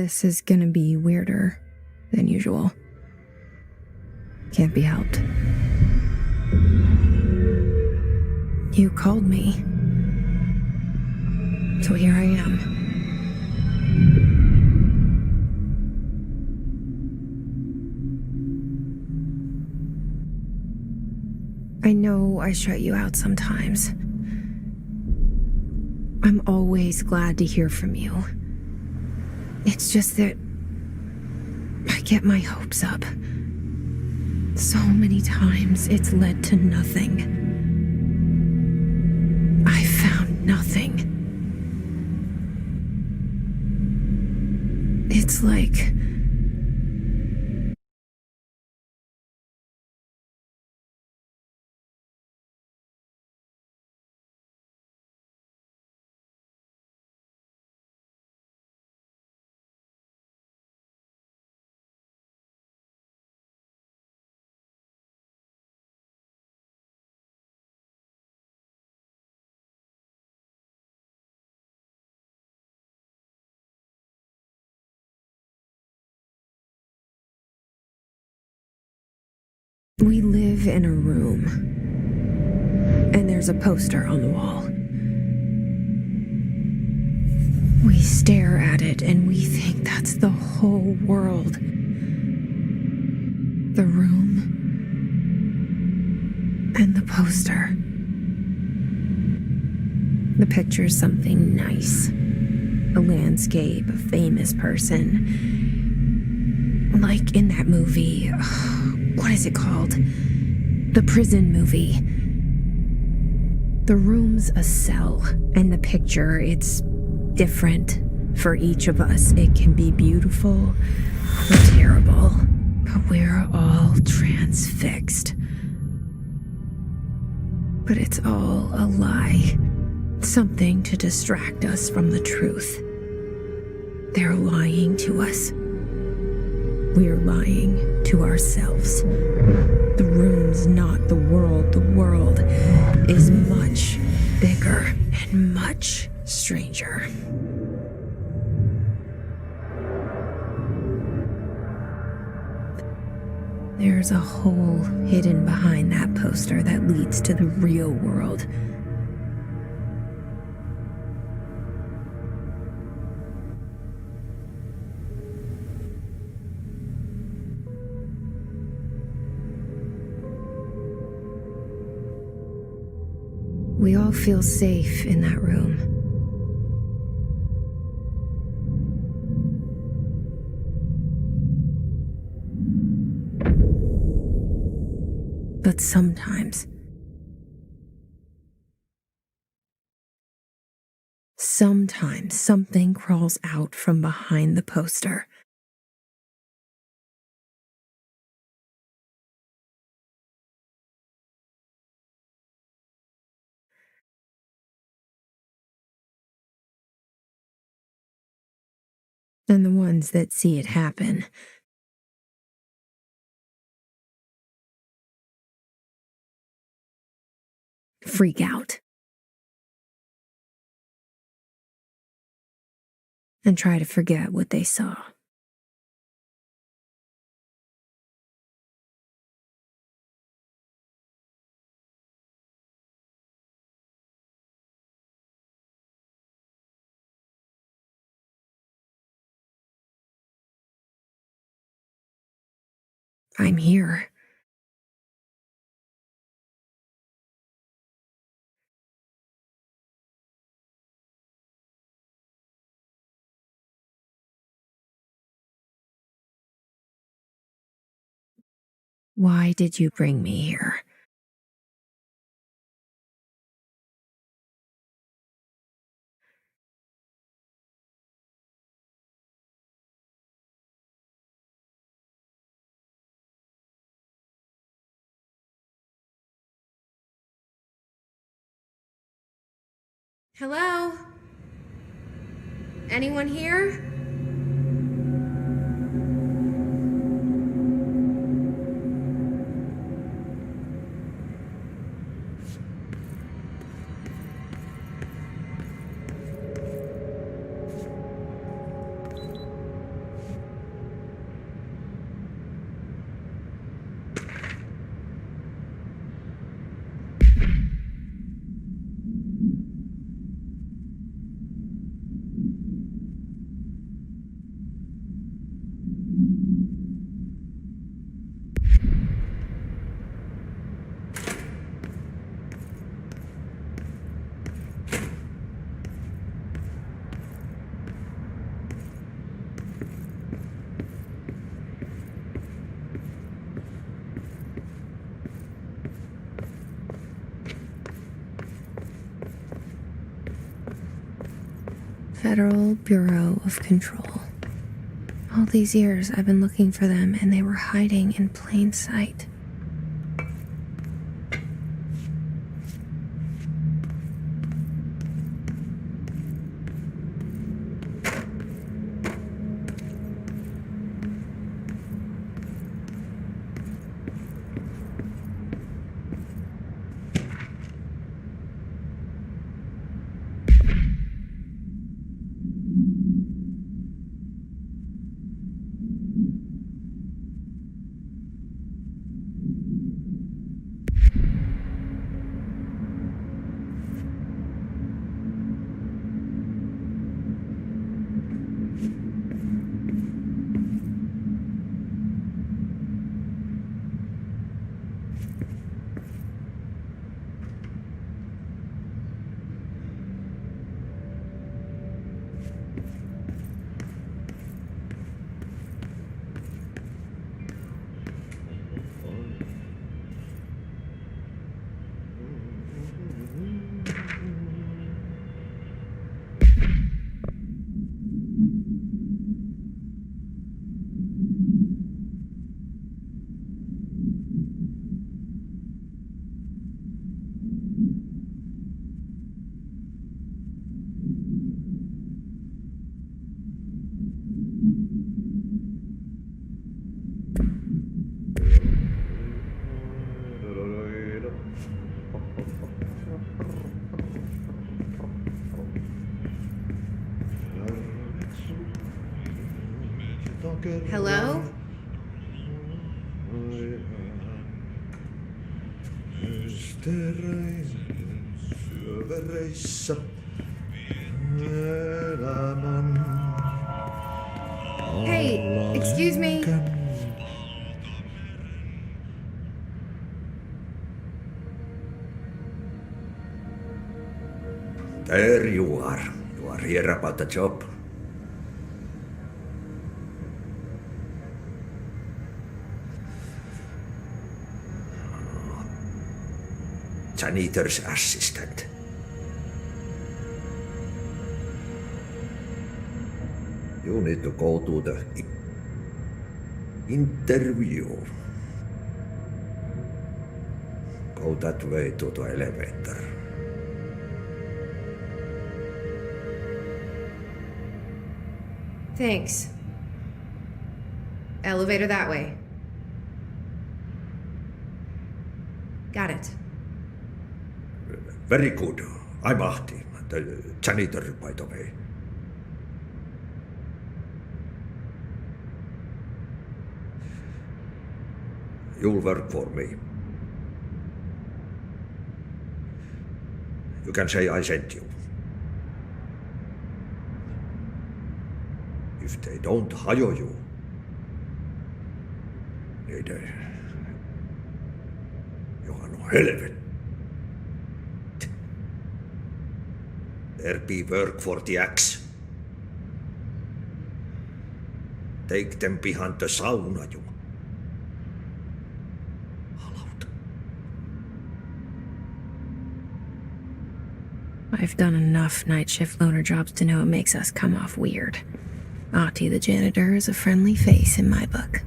This is gonna be weirder than usual. Can't be helped. You called me. So here I am. I know I shut you out sometimes. I'm always glad to hear from you. It's just that I get my hopes up. So many times it's led to nothing. I found nothing. It's like we live in a room, and there's a poster on the wall. We stare at it and we think that's the whole world. The room and the poster. The picture's something nice. A landscape, a famous person. Like in that movie, what is it called? The prison movie. The room's a cell, and the picture, it's different for each of us. It can be beautiful or terrible, but we're all transfixed. But it's all a lie. Something to distract us from the truth. They're lying to us. We're lying to ourselves. The room's not the world. The world is much bigger and much stranger. There's a hole hidden behind that poster that leads to the real world. We all feel safe in that room. But sometimes something crawls out from behind the poster. And the ones that see it happen freak out and try to forget what they saw. I'm here. Why did you bring me here? Hello? Anyone here? Federal Bureau of Control. All these years I've been looking for them, and they were hiding in plain sight. Hello? Hey, excuse me. There you are. You are here about the job. Janitor's assistant. You need to go to the interview. Go that way to the elevator. Thanks. Elevator that way. Got it. Very good. I'm Ahti, the janitor, by the way. You'll work for me. You can say I sent you. If they don't hire you, niin Johan on helvet. There be work for the axe. Take them behind the sauna, you. Halauta. I've done enough night shift loner jobs to know it makes us come off weird. Ahti the janitor is a friendly face in my book.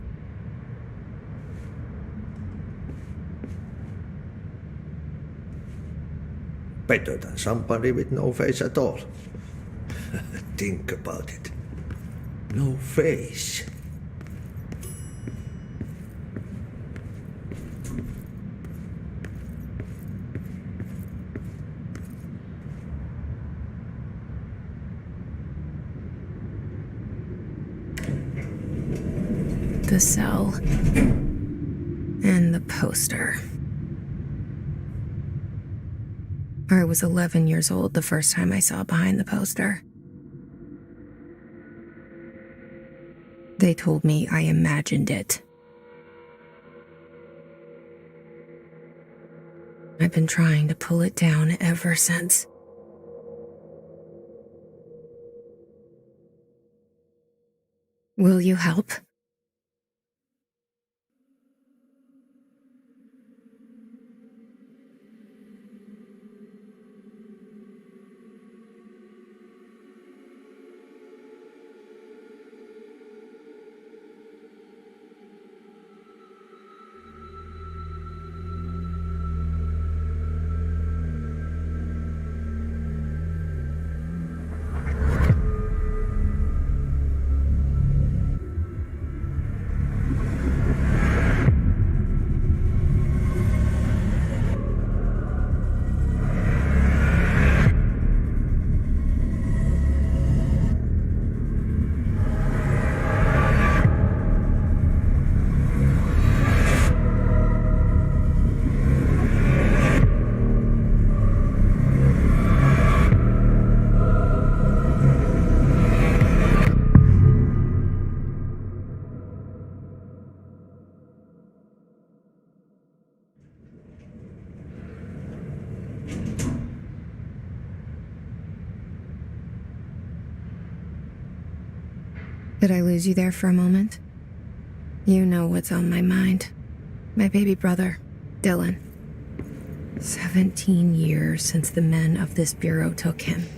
Better than somebody with no face at all. Think about it. No face. The cell. And the poster. I was 11 years old the first time I saw behind the poster. They told me I imagined it. I've been trying to pull it down ever since. Will you help? Did I lose you there for a moment? You know what's on my mind. My baby brother, Dylan. 17 years since the men of this bureau took him.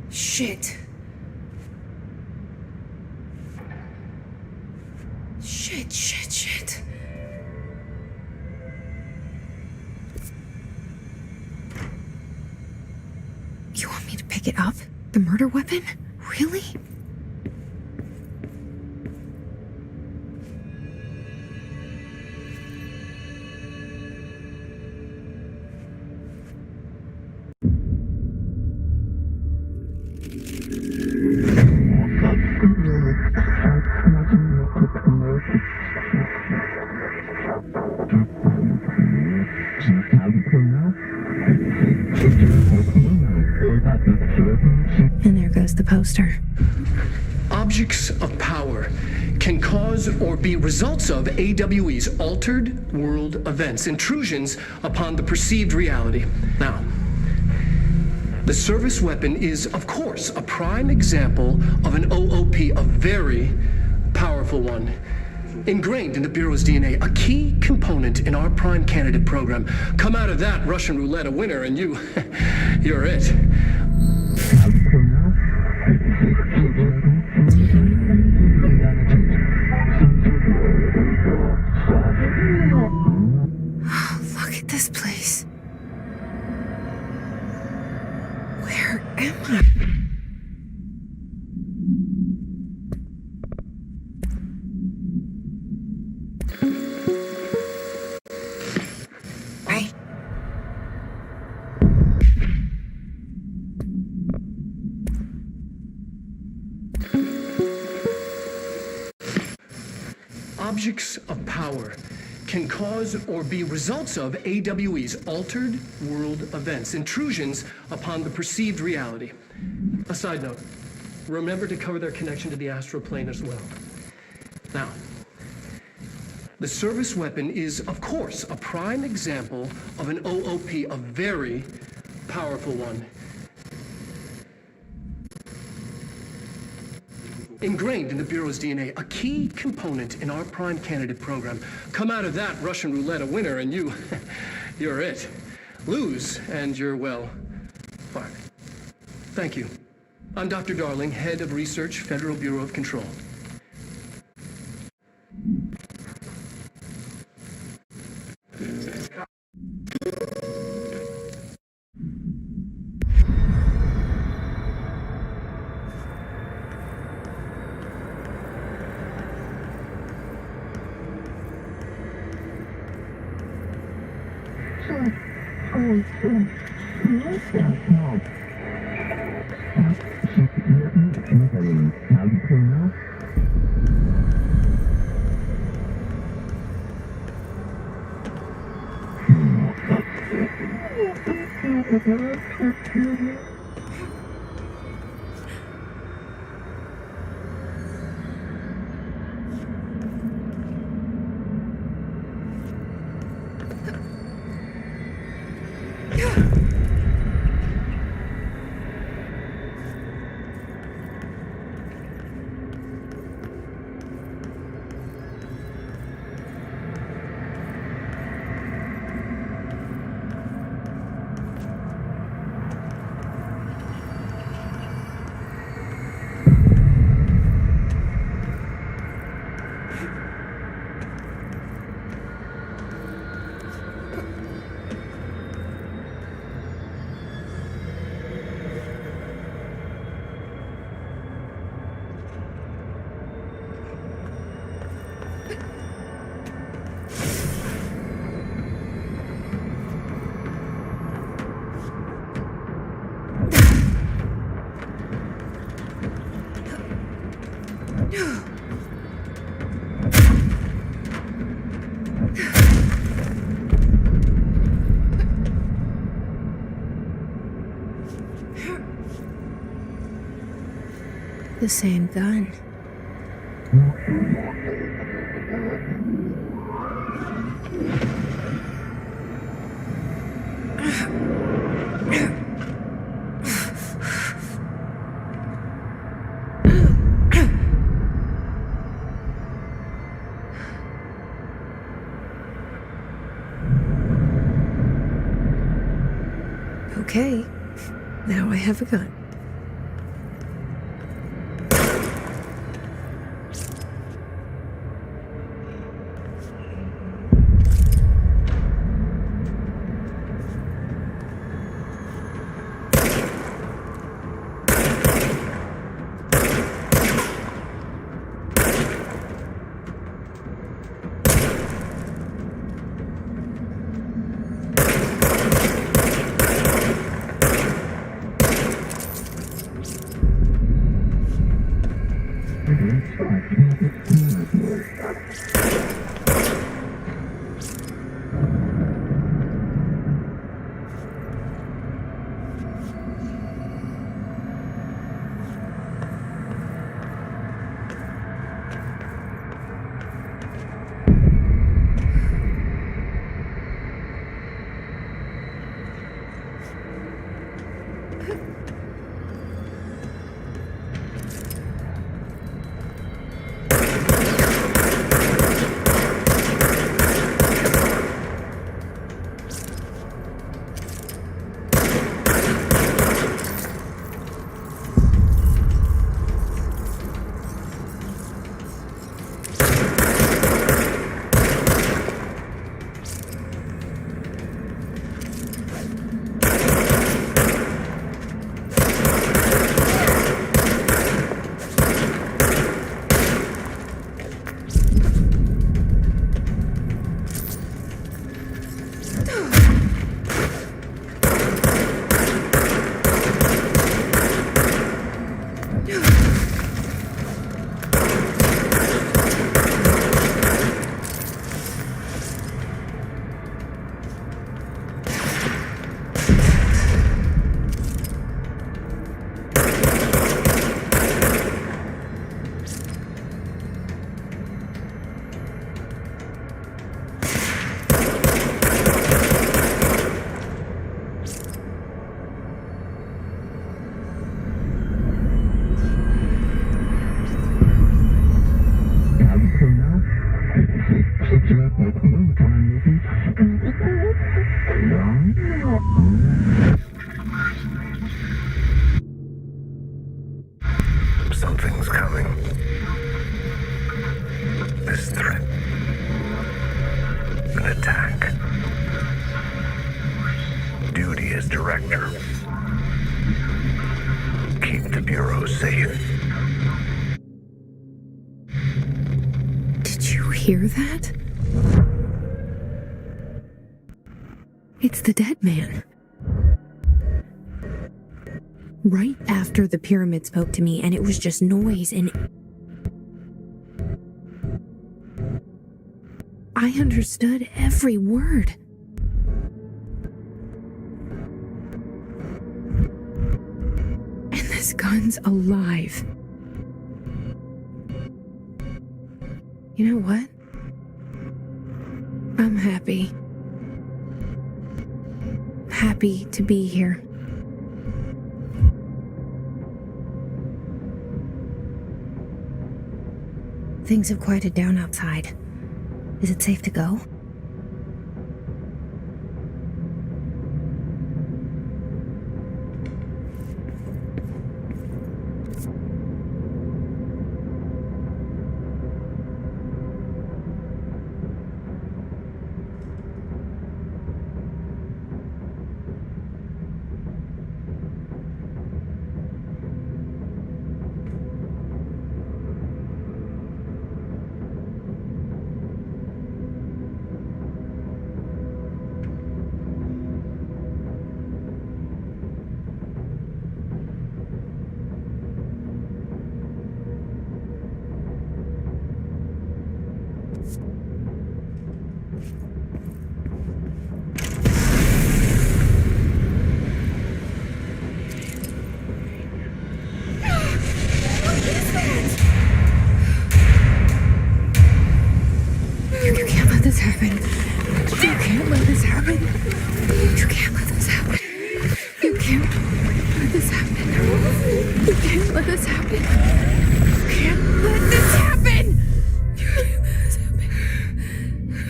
Shit. Shit. You want me to pick it up? The murder weapon? Really? And there goes the poster. Objects of power can cause or be results of AWE's altered world events, intrusions upon the perceived reality. Now, the service weapon is, of course, a prime example of an OOP, a very powerful one. Ingrained in the Bureau's DNA, a key component in our prime candidate program. Come out of that Russian roulette a winner and you're it. Look at this place. Where am I? Objects of power can cause or be results of AWE's altered world events, intrusions upon the perceived reality. A side note, remember to cover their connection to the astral plane as well. Now, the service weapon is, of course, a prime example of an OOP, a very powerful one. Ingrained in the Bureau's DNA, a key component in our prime candidate program. Come out of that Russian roulette a winner and you're it. Lose and you're, well, fucked. Thank you. I'm Dr. Darling, Head of Research, Federal Bureau of Control. The same gun. Okay, now I have a gun. Something's coming. This threat. An attack. Duty as director. Keep the Bureau safe. Did you hear that? It's the dead man. Right after the pyramid spoke to me, and it was just noise, and I understood every word. gun's alive. You know what? I'm happy. Happy to be here. Things have quieted down outside. Is it safe to go? You can't let this happen. You can't let this happen. You can't let this happen. You can't let this happen. You can't let this happen. You can't let this happen. You can't let this happen.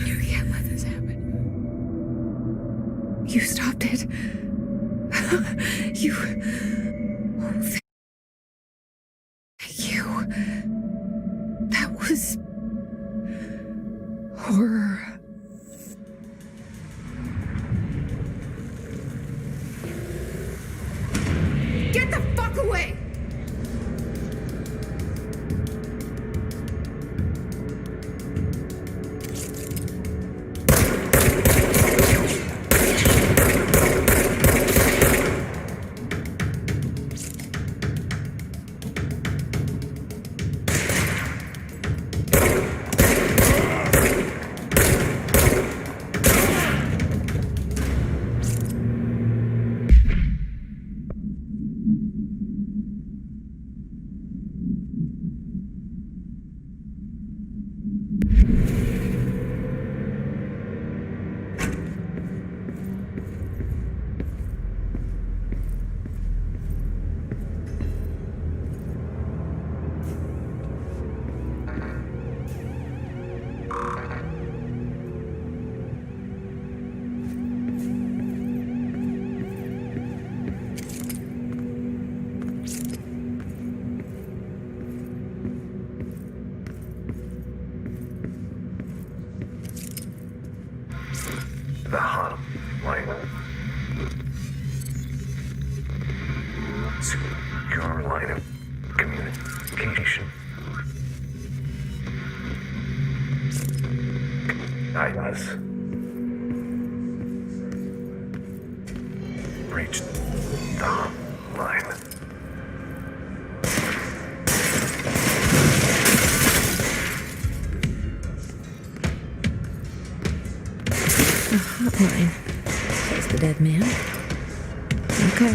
You can't let this happen. You stopped it. You. Oh, thank you. That was horror. Get the fuck away! The hum line. Secure line of communication. Guide us. Reach the hum line. Hotline. Says the dead man. Okay.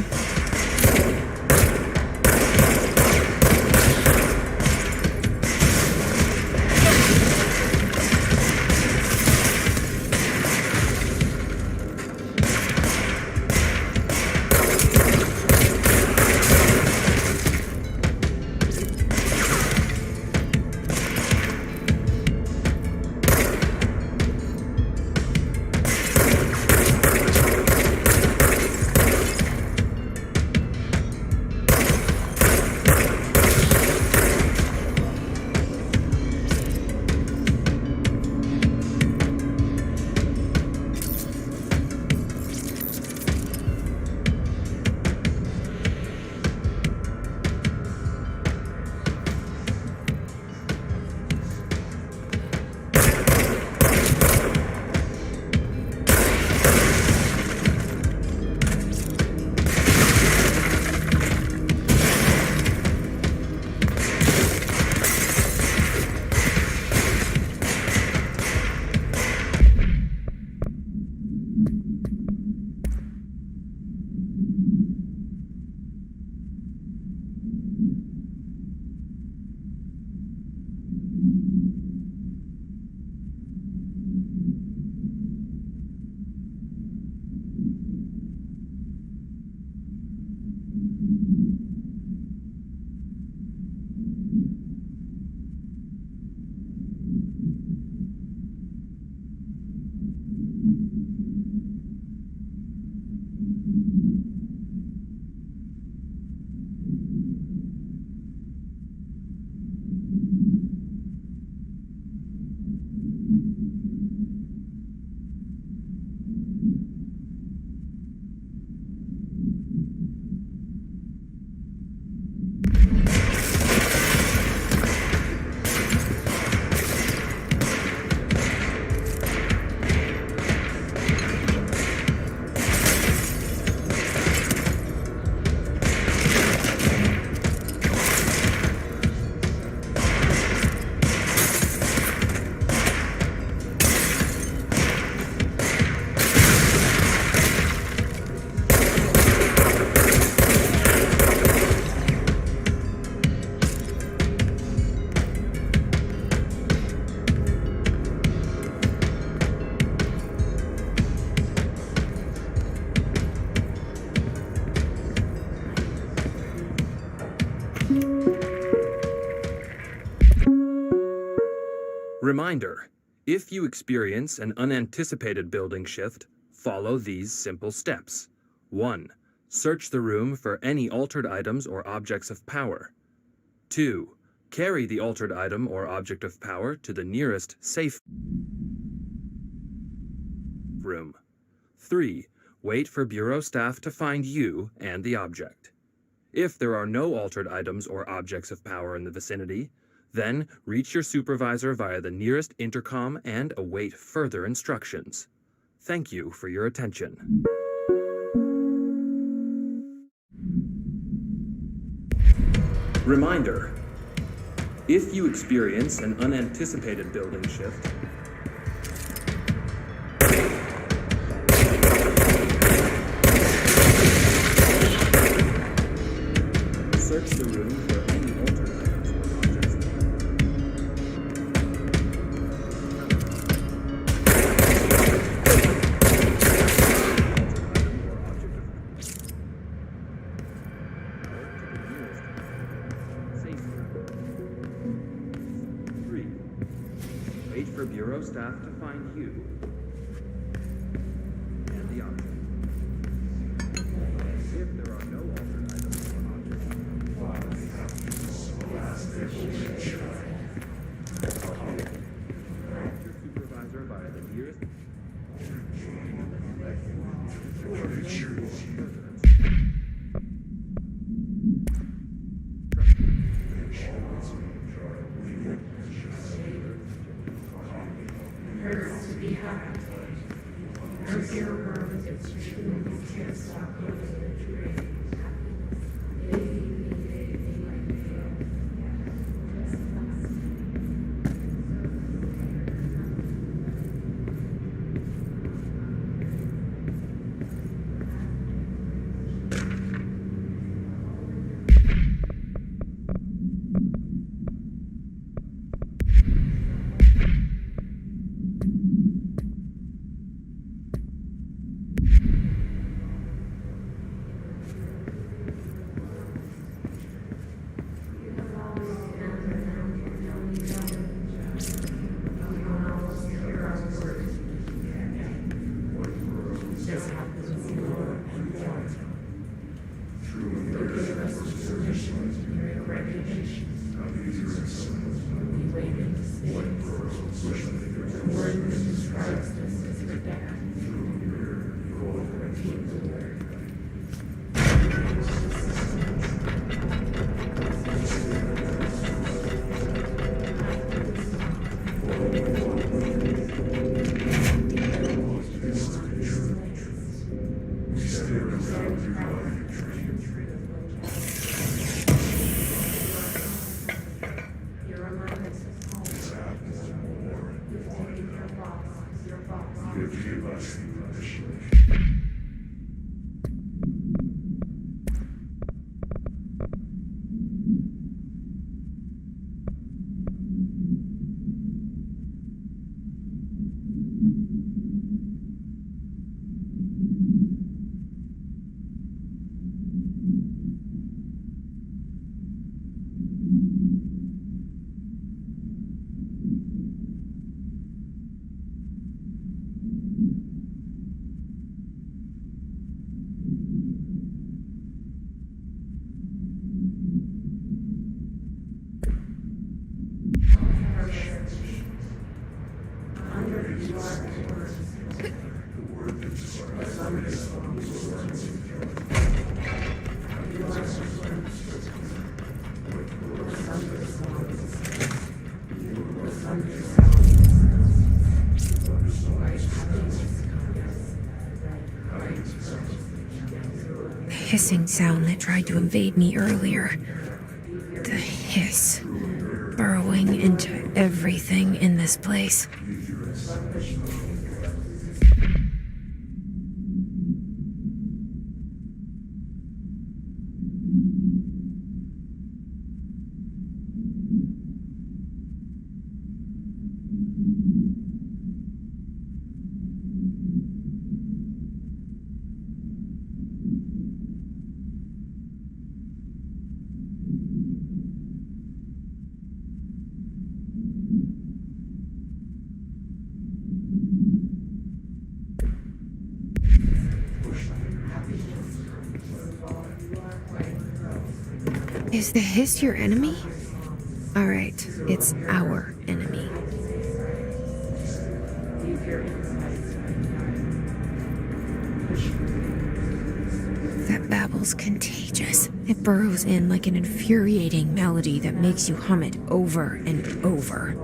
Reminder: if you experience an unanticipated building shift, follow these simple steps. 1. Search the room for any altered items or objects of power. 2. Carry the altered item or object of power to the nearest safe room. 3. Wait for Bureau staff to find you and the object. If there are no altered items or objects of power in the vicinity, then reach your supervisor via the nearest intercom and await further instructions. Thank you for your attention. Reminder: if you experience an unanticipated building shift, search the room for any altered items or objects. Wait for Bureau staff to find you and the object. If there are no altered items or objects, your supervisor via the nearest. Hissing sound that tried to invade me earlier. The hiss, burrowing into everything in this place. Is the hiss your enemy? All right, it's our enemy. That babble's contagious. It burrows in like an infuriating melody that makes you hum it over and over.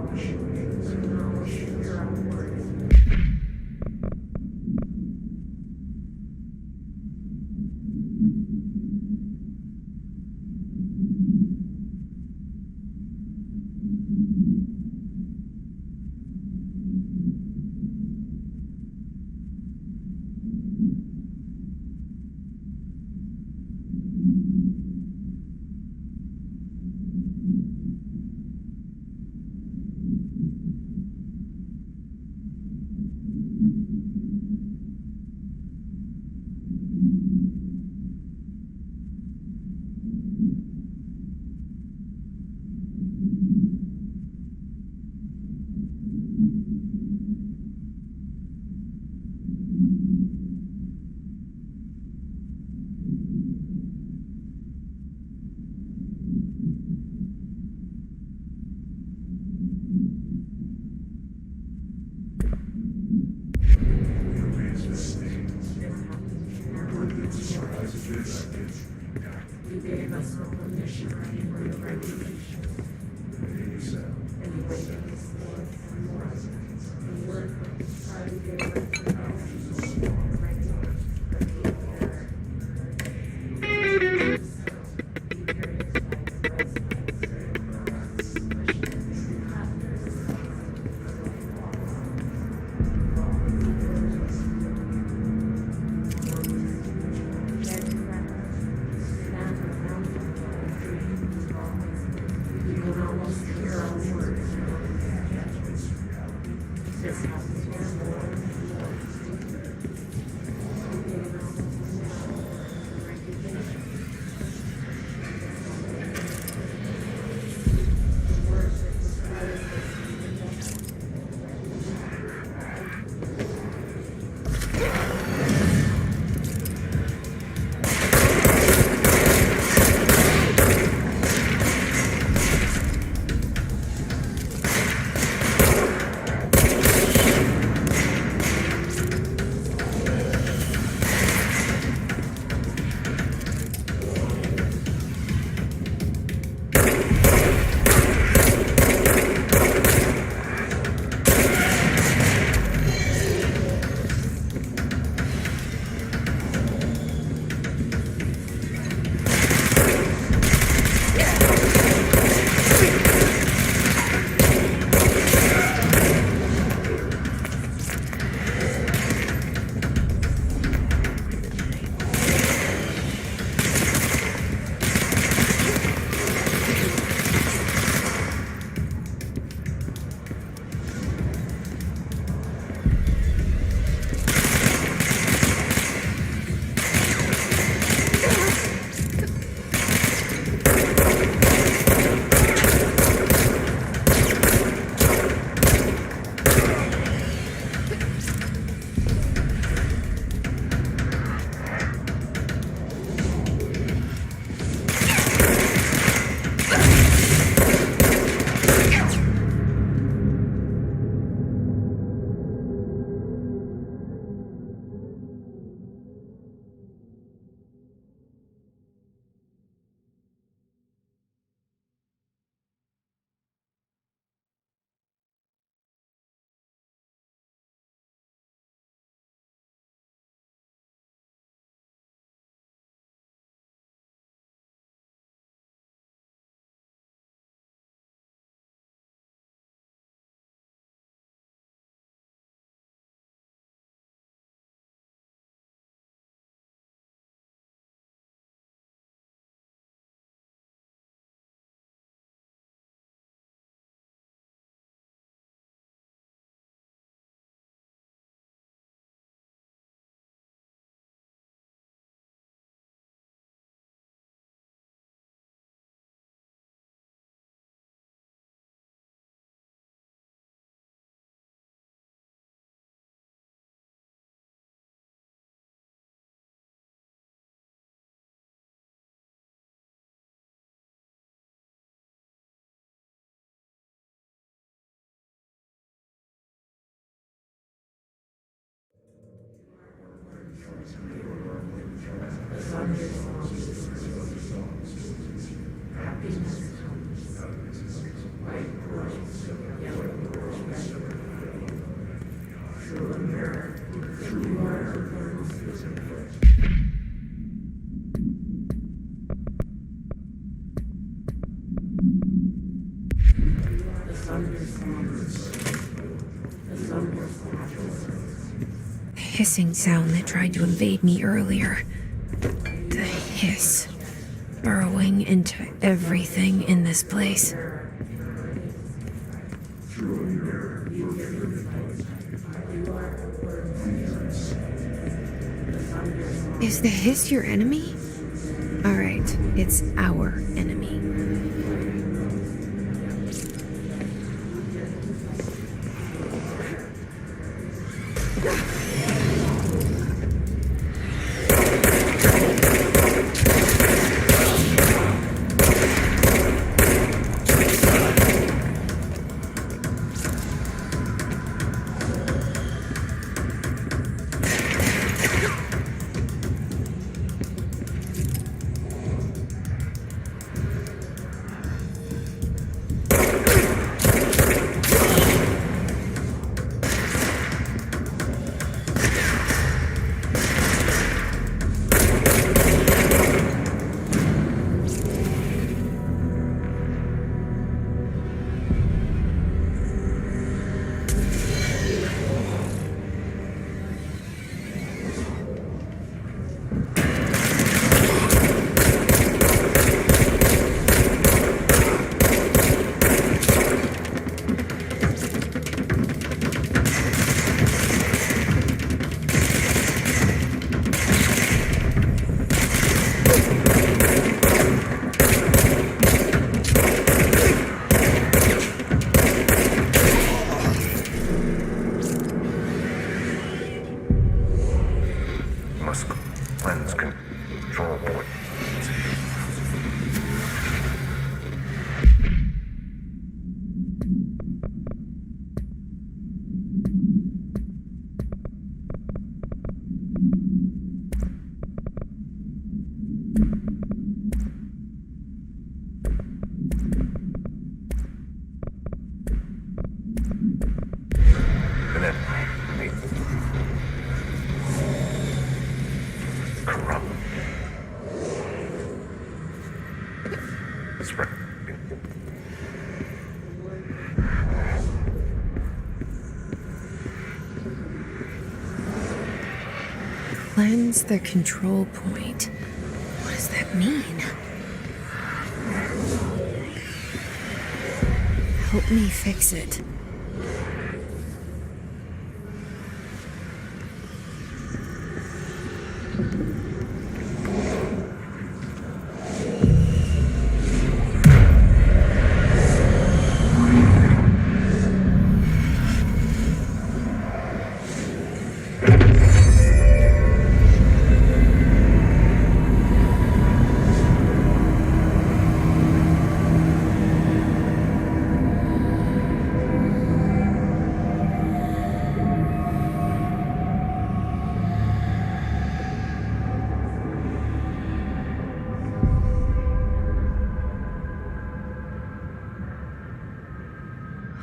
The hissing sound that tried to invade me earlier. The hiss, burrowing into everything in this place. Is the hiss your enemy? Alright, it's our enemy. Must cleanse control point. Corrupt. Spread. Cleanse the control point. What does that mean? Help me fix it.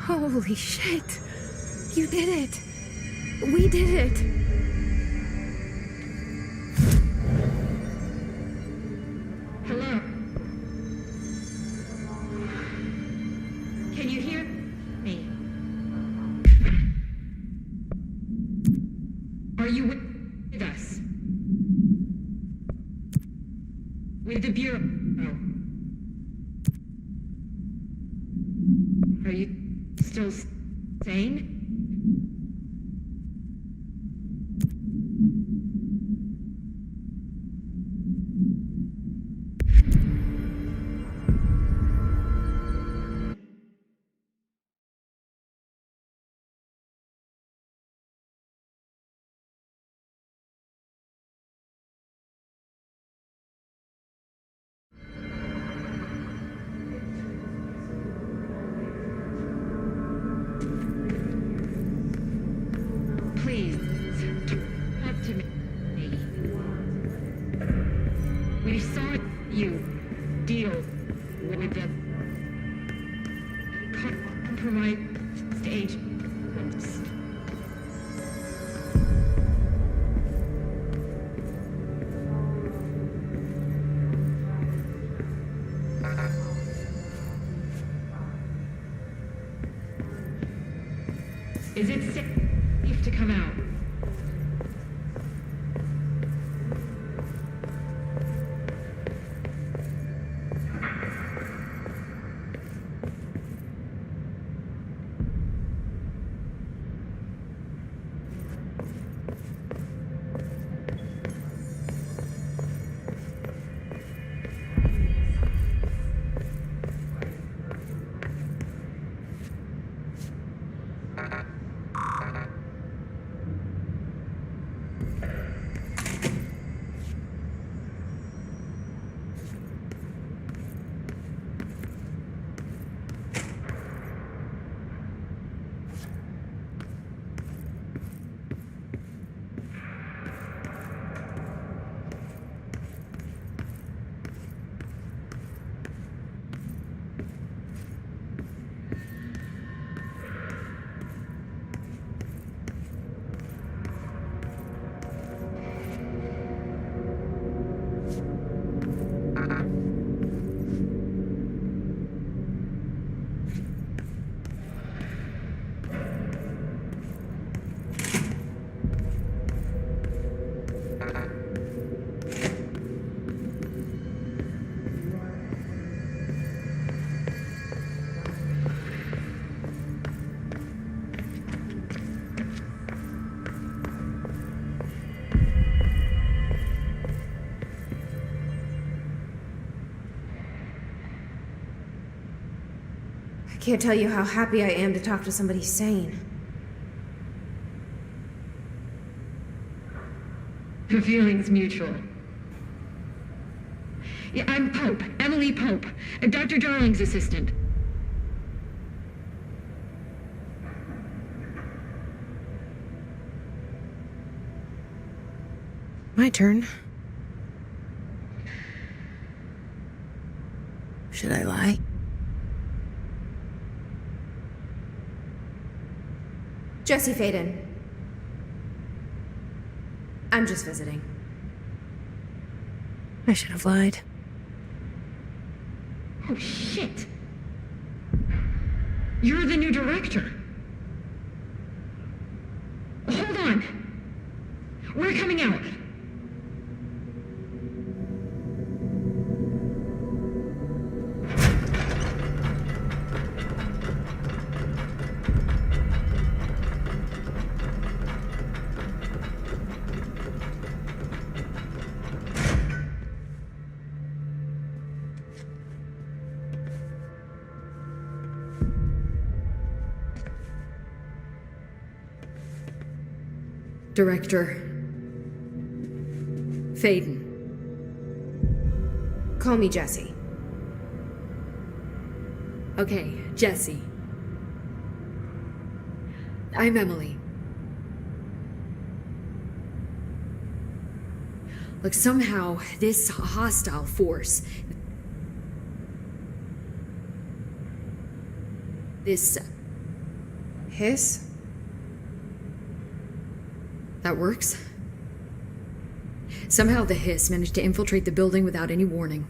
Holy shit! You did it! We did it! Hello? Can you hear me? Are you with us? With the Bureau? Are you still sane? Is it safe to come out? I can't tell you how happy I am to talk to somebody sane. The feeling's mutual. Yeah, I'm Pope, Emily Pope, Dr. Darling's assistant. My turn. Should I lie? Jesse Faden. I'm just visiting. I should have lied. Oh, shit. You're the new director. Hold on. We're coming out. Director Faden. Call me Jesse. Okay, Jesse. I'm Emily. Look, somehow this hostile force, this Hiss? that works. Somehow the hiss managed to infiltrate the building without any warning.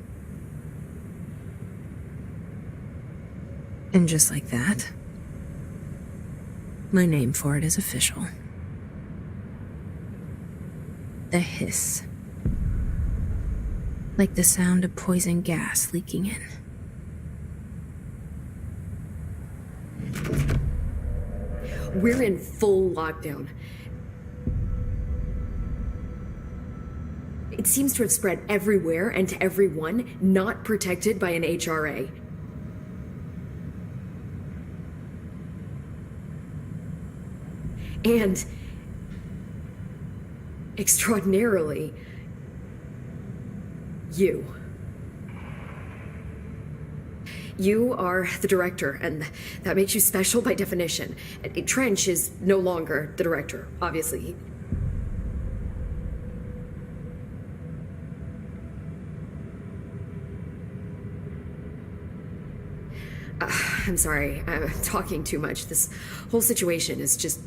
And just like that, my name for it is official. The hiss. Like the sound of poison gas leaking in. We're in full lockdown. It seems to have spread everywhere and to everyone not protected by an HRA. And extraordinarily, you. You are the director, and that makes you special by definition. Trench is no longer the director, obviously. I'm sorry, I'm talking too much. This whole situation is just...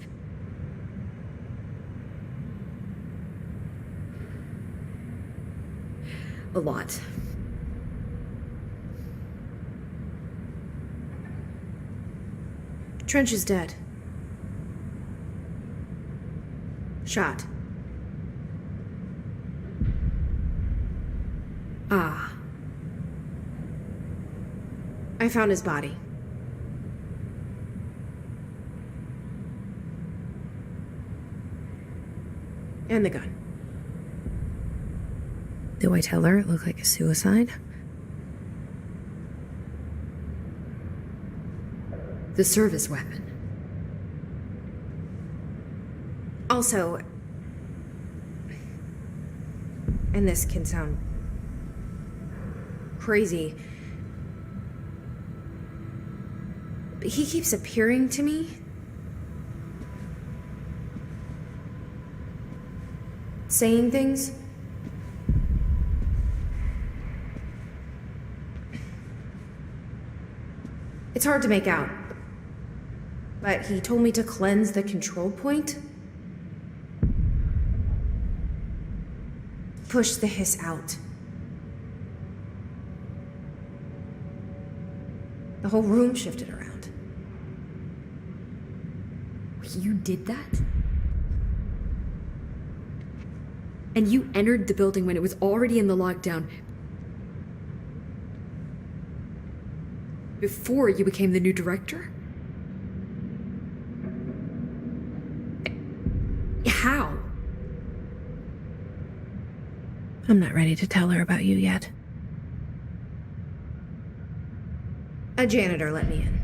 a lot. Trench is dead. Shot. Ah. I found his body. And the gun. Do I tell her it looked like a suicide? The service weapon. Also, and this can sound crazy, but he keeps appearing to me. Saying things. It's hard to make out. But he told me to cleanse the control point. Push the hiss out. The whole room shifted around. You did that? And you entered the building when it was already in the lockdown. Before you became the new director? How? I'm not ready to tell her about you yet. A janitor let me in.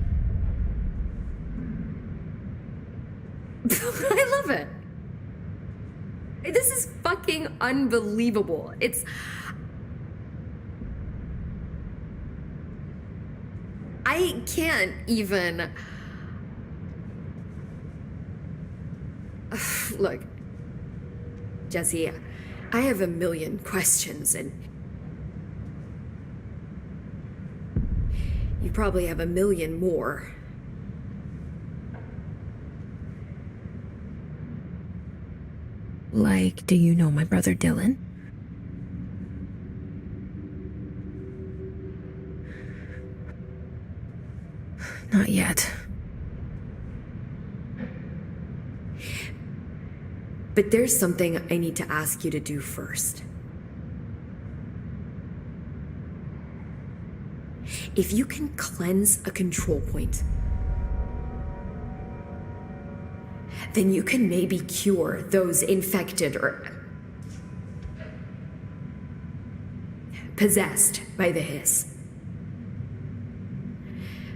I love it. This is fucking unbelievable. I can't even... Look, Jesse, I have a million questions, and you probably have a million more. Like, do you know my brother Dylan? Not yet. But there's something I need to ask you to do first. If you can cleanse a control point, then you can maybe cure those infected or possessed by the hiss.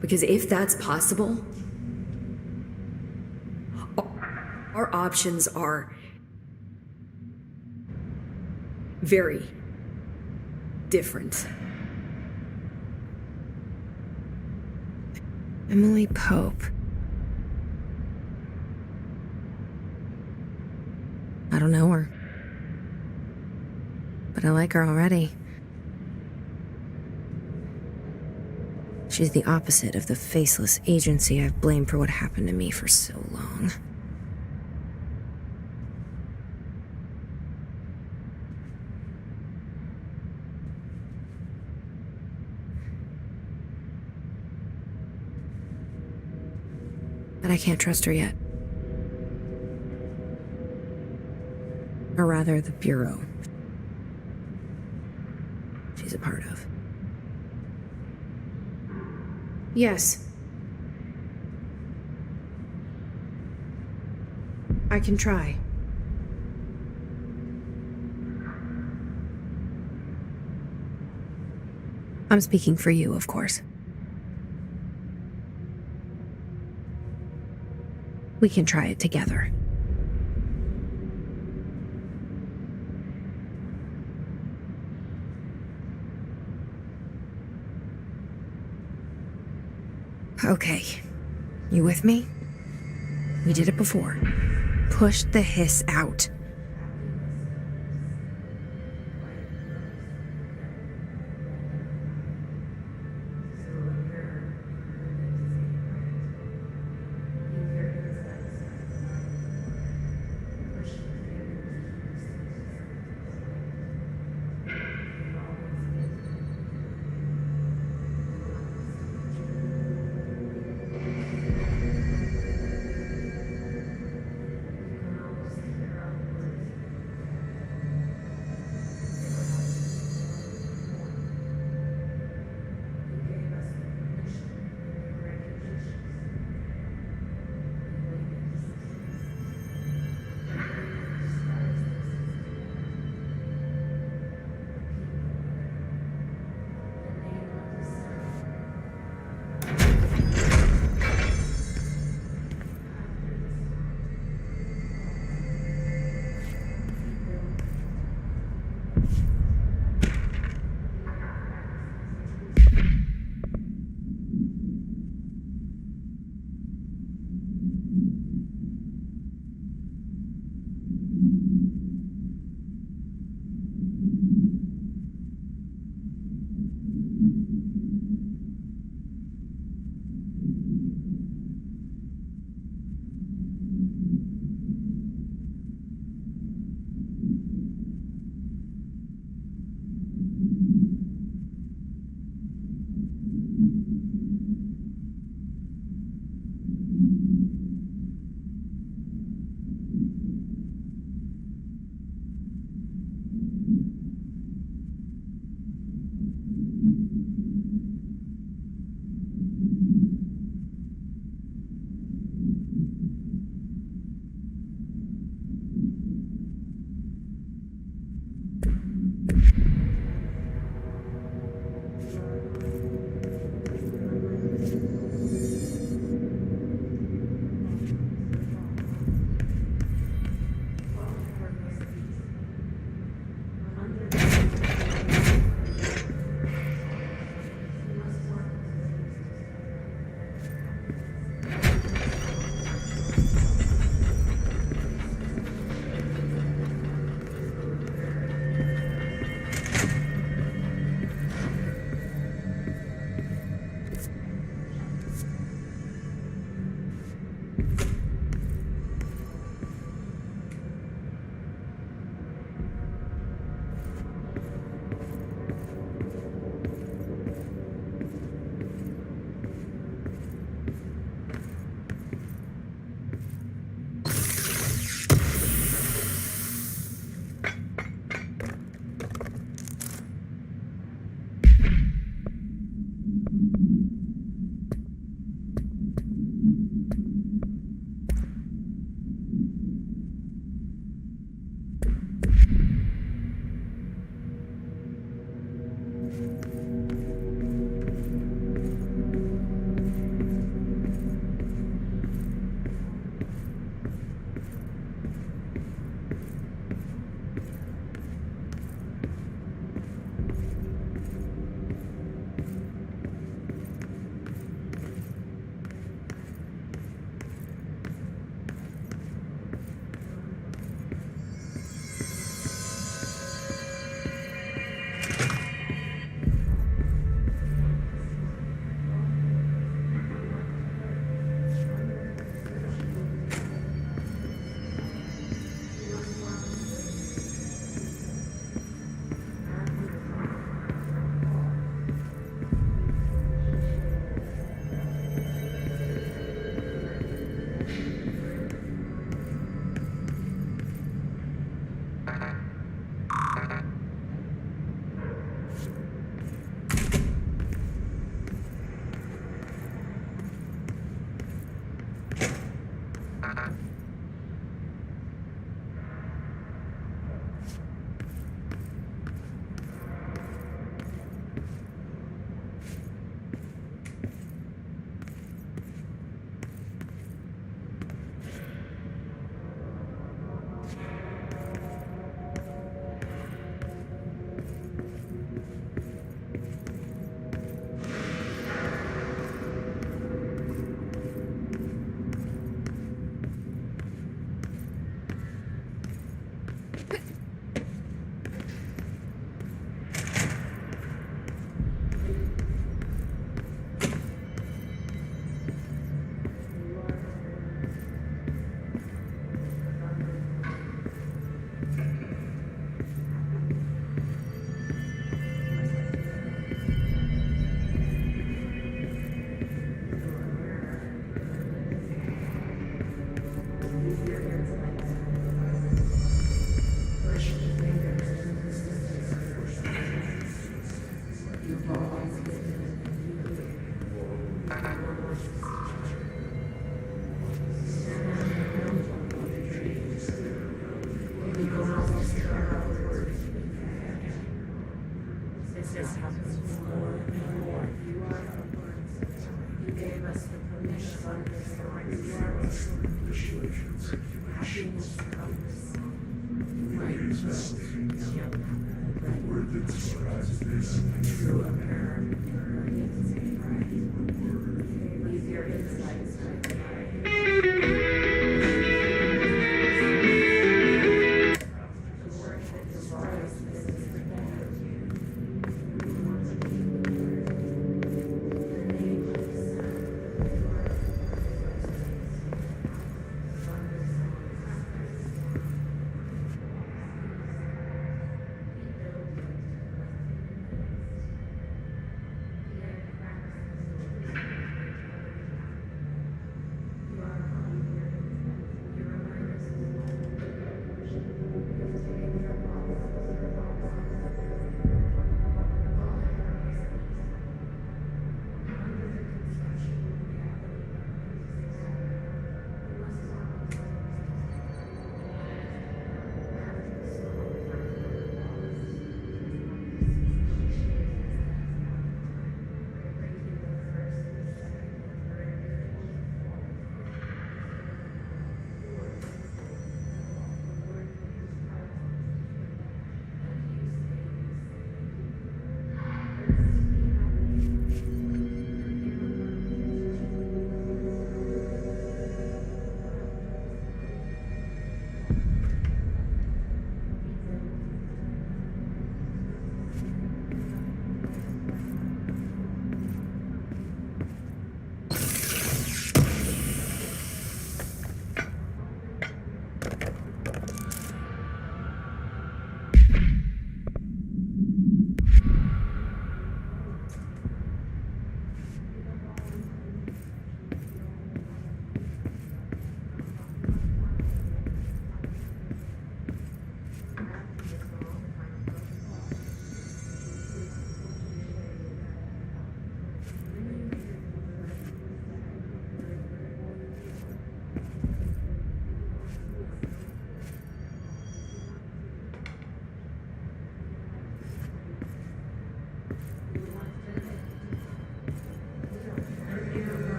Because if that's possible, our options are very different. Emily Pope. I don't know her. But I like her already. She's the opposite of the faceless agency I've blamed for what happened to me for so long. But I can't trust her yet. Or rather, the Bureau she's a part of. Yes. I can try. I'm speaking for you, of course. We can try it together. Okay. You with me? We did it before. Push the hiss out.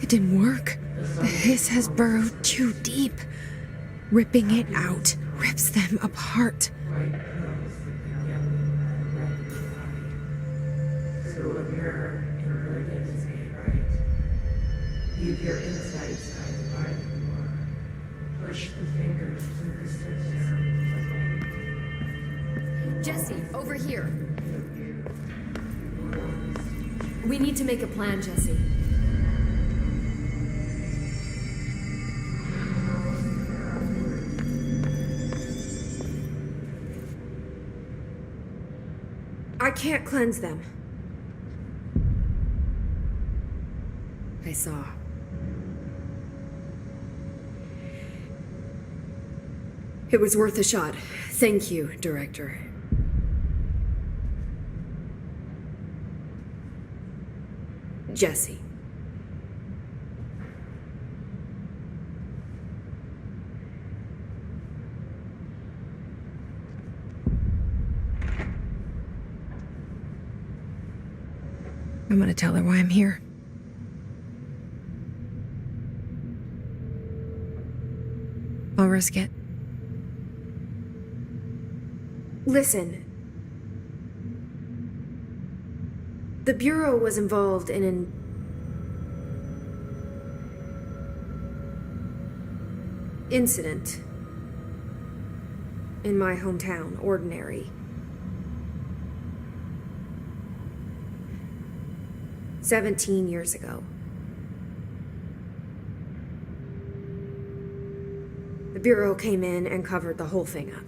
It didn't work. The hiss has burrowed too deep. Ripping it out rips them apart. Keep your insides push the fingers through the stitches. Jesse, over here. We need to make a plan, Jesse. I can't cleanse them. I saw. It was worth a shot. Thank you, Director. Jesse. I'm gonna tell her why I'm here. I'll risk it. Listen. The Bureau was involved in an incident in my hometown, Ordinary. 17 years ago. The Bureau came in and covered the whole thing up.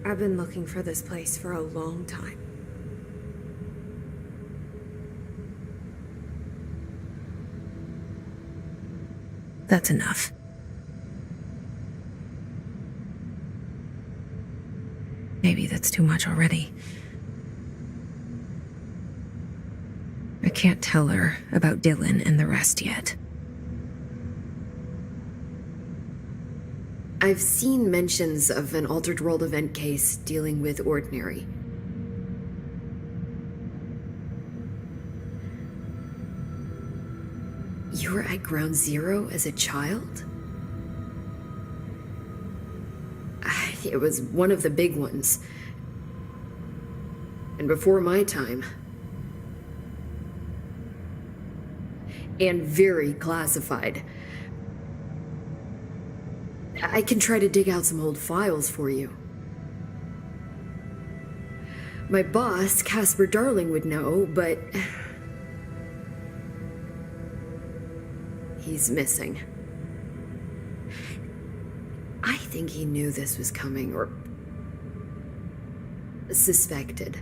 I've been looking for this place for a long time. That's enough. Maybe that's too much already. I can't tell her about Dylan and the rest yet. I've seen mentions of an Altered World event case dealing with Ordinary. You were at Ground Zero as a child? It was one of the big ones. And before my time. And very classified. I can try to dig out some old files for you. My boss, Casper Darling, would know, but he's missing. I think he knew this was coming, or suspected.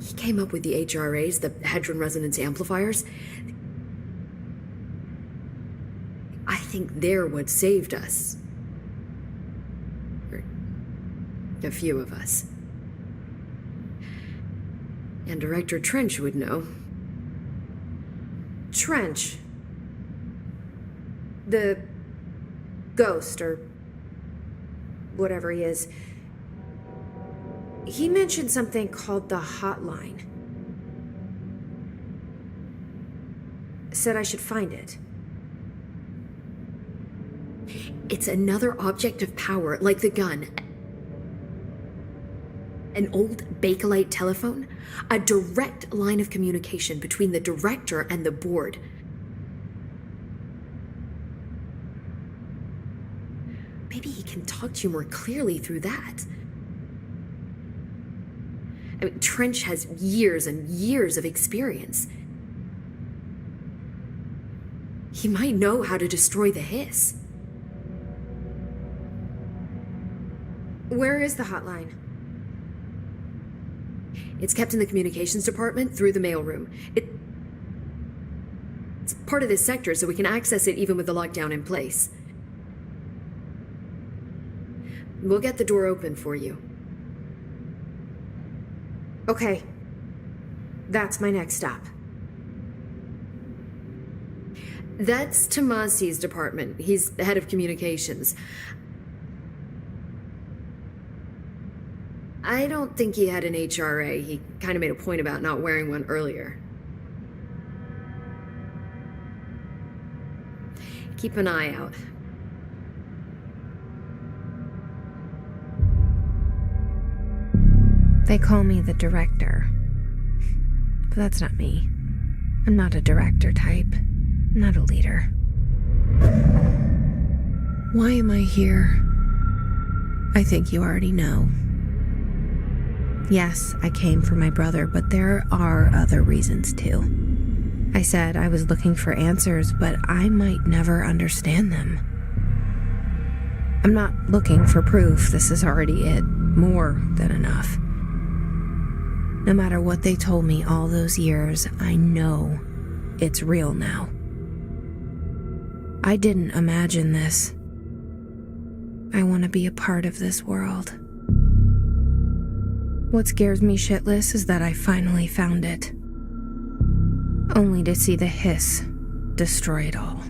He came up with the HRAs, the Hadron Resonance Amplifiers. I think they're what saved us. Or a few of us. And Director Trench would know. Trench. The ghost, or whatever he is. He mentioned something called the hotline. Said I should find it. It's another object of power, like the gun. An old Bakelite telephone. A direct line of communication between the director and the board. Maybe he can talk to you more clearly through that. I mean, Trench has years and years of experience. He might know how to destroy the hiss. Where is the hotline? It's kept in the communications department through the mailroom. It's part of this sector, so we can access it even with the lockdown in place. We'll get the door open for you. Okay. That's my next stop. That's Tomasi's department. He's the head of communications. I don't think he had an HRA. He kind of made a point about not wearing one earlier. Keep an eye out. They call me the director. But that's not me. I'm not a director type. I'm not a leader. Why am I here? I think you already know. Yes, I came for my brother, but there are other reasons too. I said I was looking for answers, but I might never understand them. I'm not looking for proof. This is already it. More than enough. No matter what they told me all those years, I know it's real now. I didn't imagine this. I want to be a part of this world. What scares me shitless is that I finally found it. Only to see the hiss destroy it all.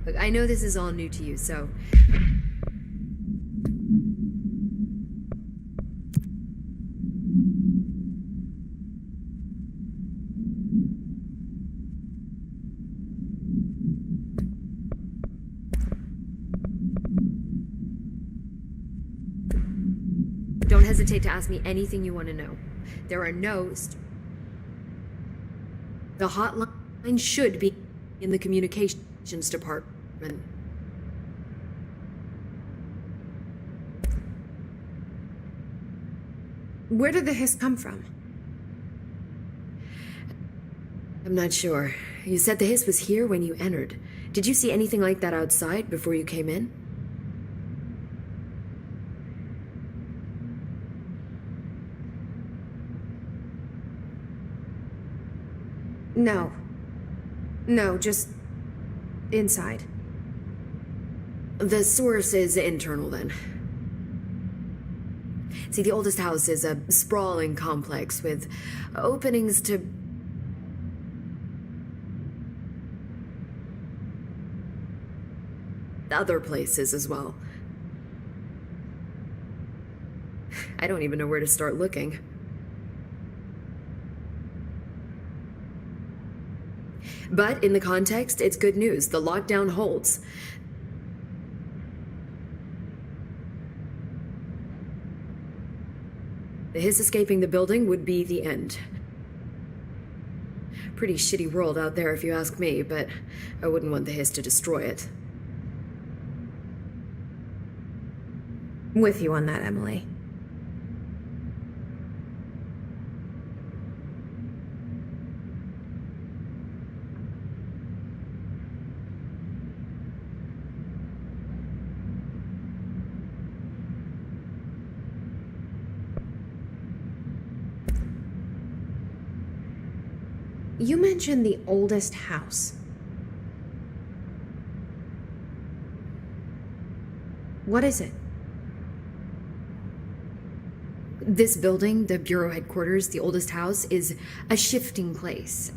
Look, I know this is all new to you, so... Don't hesitate to ask me anything you want to know. There are The hotline should be in the communications department. Where did the hiss come from? I'm not sure. You said the hiss was here when you entered. Did you see anything like that outside before you came in? No. No, just inside. The source is internal, then. See, the oldest house is a sprawling complex with openings to... other places as well. I don't even know where to start looking. But in the context, it's good news. The lockdown holds. His escaping the building would be the end. Pretty shitty world out there if you ask me, but I wouldn't want the hiss to destroy it. With you on that, Emily. You mentioned the oldest house. What is it? This building, the Bureau headquarters, the oldest house, is a shifting place.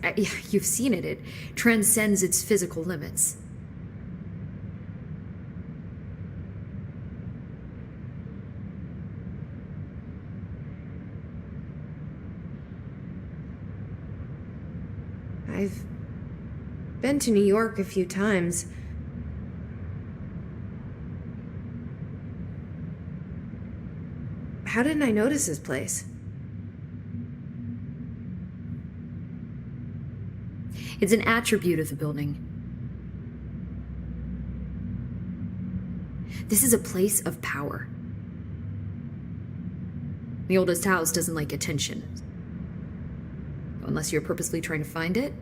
You've seen it. It transcends its physical limits. I've been to New York a few times. How didn't I notice this place? It's an attribute of the building. This is a place of power. The oldest house doesn't like attention. Unless you're purposely trying to find it,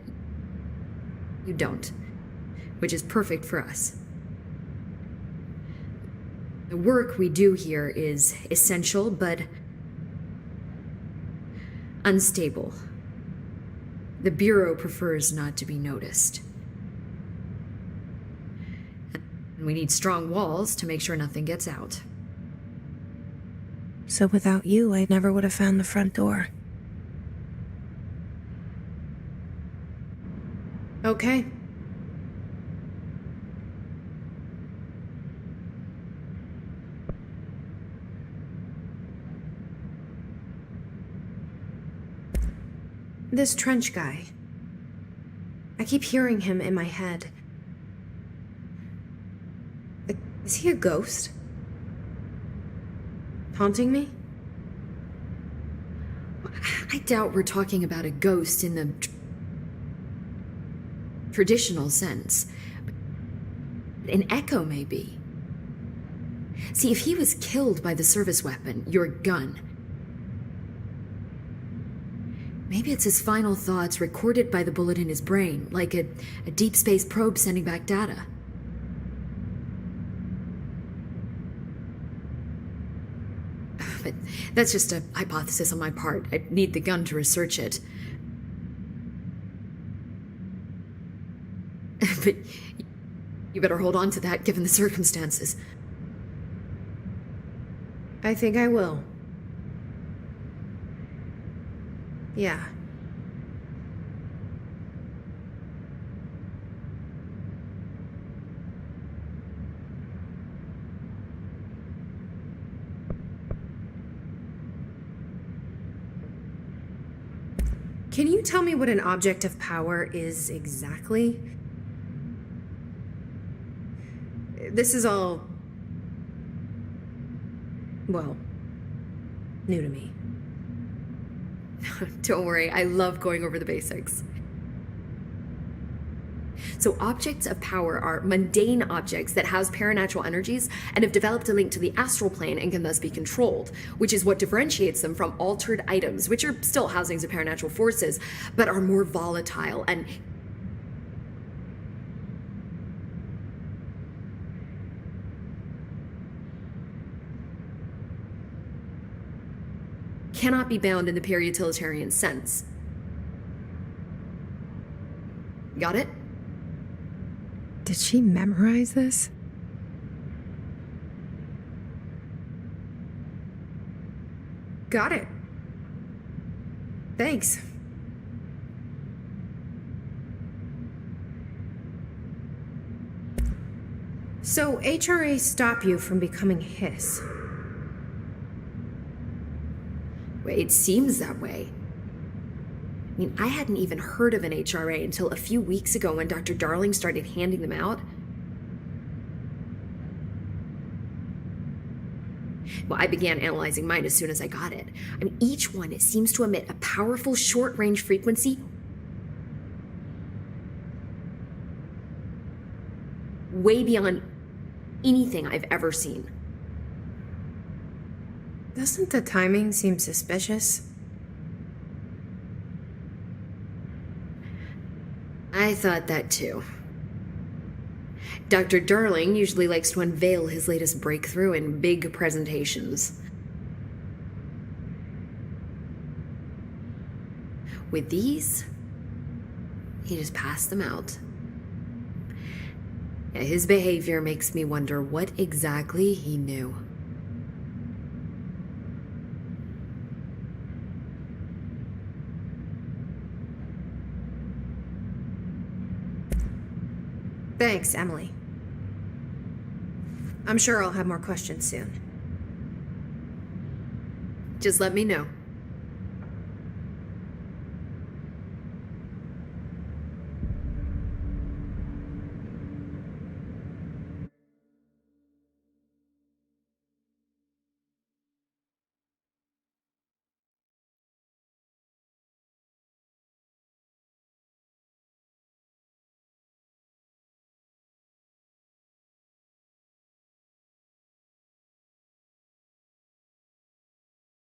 you don't. Which is perfect for us. The work we do here is essential, but Unstable. The Bureau prefers not to be noticed. And we need strong walls to make sure nothing gets out. So without you, I never would have found the front door. Okay. This Trench guy. I keep hearing him in my head. Is he a ghost? Haunting me? I doubt we're talking about a ghost in the traditional sense. An echo, maybe. See, if he was killed by the service weapon, your gun, maybe it's his final thoughts recorded by the bullet in his brain, like a deep space probe sending back data. But that's just a hypothesis on my part. I need the gun to research it. But you better hold on to that given the circumstances. I think I will. Yeah. Can you tell me what an object of power is exactly? This is all, well, new to me. Don't worry, I love going over the basics. So objects of power are mundane objects that house paranatural energies and have developed a link to the astral plane and can thus be controlled, which is what differentiates them from altered items, which are still housings of paranatural forces, but are more volatile and cannot be bound in the pure utilitarian sense. Got it? Did she memorize this? Got it. Thanks. So HRA stop you from becoming Hiss? It seems that way. I mean, I hadn't even heard of an HRA until a few weeks ago when Dr. Darling started handing them out. Well, I began analyzing mine as soon as I got it. I mean, each one seems to emit a powerful short-range frequency way beyond anything I've ever seen. Doesn't the timing seem suspicious? I thought that too. Dr. Darling usually likes to unveil his latest breakthrough in big presentations. With these, he just passed them out. Yeah, his behavior makes me wonder what exactly he knew. Thanks, Emily. I'm sure I'll have more questions soon. Just let me know.